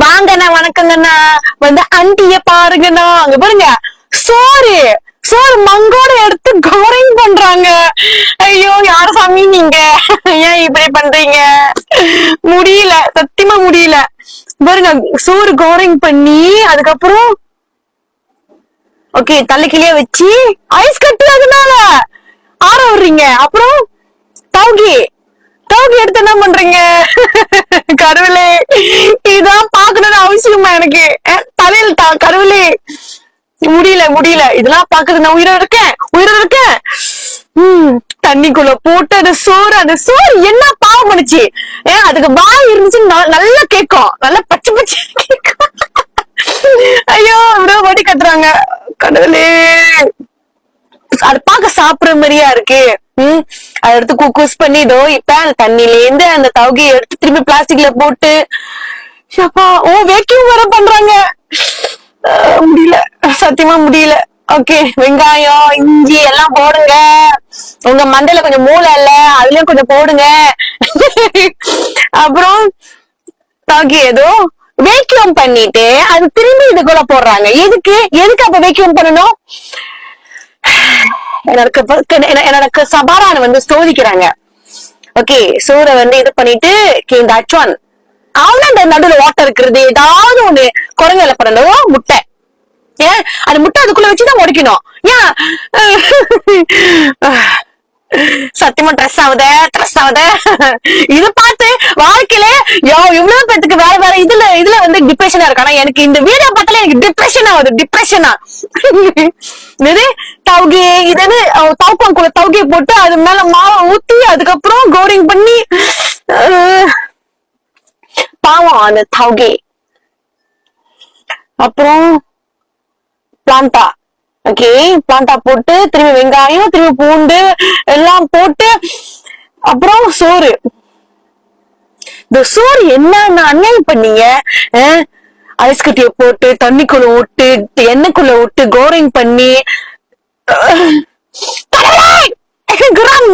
வாங்கண்ணா வணக்கங்கண்ணா. வந்து ஆண்டிய பாருங்கண்ணா. அங்க பாருங்க, சோறு சோறு மங்கோட எடுத்து கோரிங் பண்றாங்க. ஐயோ யார சாமி நீங்க, ஏன் இப்படி பண்றீங்க? முடியல, சத்தியமா முடியல. பாருங்க, சோறு கோரிங் பண்ணி அதுக்கப்புறம் ஓகே தலைக்கிலேயே வச்சு ஐஸ் கட்டி அதனால ஆற விடுறீங்க. அப்புறம் தௌகி தௌகி எடுத்து என்ன பண்றீங்க? கடவுளே, இதான் பாக்கணும்னு அவசியமா எனக்கு? தலையில கடவுளே, முடியல முடியல, இதெல்லாம் பாக்குறது. நான் உயிரோட இருக்கேன். தண்ணிக்குள்ள போட்டு அந்த சோறு என்ன பாவம் பண்ணுச்சு? அதுக்கு வாய் இருந்துச்சுன்னு நல்லா கேக்கும், நல்லா பச்சை பச்சை கேக்கும். ஐயோ இவ்வளவு வடி கட்டுறாங்க. கடவுளே, அது பாக்க சாப்பிடுற மாதிரியா இருக்கு. அதை எடுத்து குஸ் பண்ணி இதோ இப்ப அந்த தண்ணில இருந்து அந்த தவகையை எடுத்து திரும்பி பிளாஸ்டிக்ல போட்டு வேக்யூம் வேற பண்றாங்க. முடியல, சத்தியமா முடியல. ஓகே, வெங்காயம் இஞ்சி எல்லாம் போடுங்க. உங்க மண்டையில கொஞ்சம் மூளை இல்ல, அதுலயும் கொஞ்சம் போடுங்க. அப்புறம் தவகை ஏதோ வேக்யூம் பண்ணிட்டு அது திரும்பி இதுக்குள்ள போடுறாங்க. எதுக்கு அப்ப வேக்யூம் பண்ணணும்? எனக்கு சபாரான வந்து சோதிக்கிறாங்க. ஓகே, சோறை வந்து இது பண்ணிட்டு இந்த அச்வான் அவன நடுவுல வாட்டர் இருக்கிறது ஏதாவது ஒண்ணு குரங்கல பண்ணணும். முட்டை, அந்த முட்டை அதுக்குள்ள வச்சுதான் உடைக்கணும். ஏன் சத்தியமா ட்ரெஸ் ஆகுத இது பார்த்து வாழ்க்கையில இவ்வளவு பேத்துக்கு வேற வேற இதுல வந்து டிப்ரெஷனா இருக்கு. ஆனா எனக்கு இந்த வீடியோ பார்த்தாலே எனக்கு டிப்ரெஷன் ஆகுது. டிப்ரெஷனா தவுகி இது தவுப்பாங்குள்ள தவுகியை போட்டு அது மேல மாவை ஊத்தி அதுக்கப்புறம் கோரிங் பண்ணி பாவம் அந்த தவுகி. அப்புறம் பிளான்டா, ஓகே, பிளான்டா போட்டு திரும்பி வெங்காயம் திரும்பி பூண்டு எல்லாம் போட்டு அப்புறம் சோறு. இந்த சோறு என்ன அநியாயம் பண்ணீங்க? ஐஸ் கட்டிய போட்டு தண்ணிக்குள்ள விட்டு எண்ணெய்க்குள்ள விட்டு கோரிங் பண்ணி கிராம்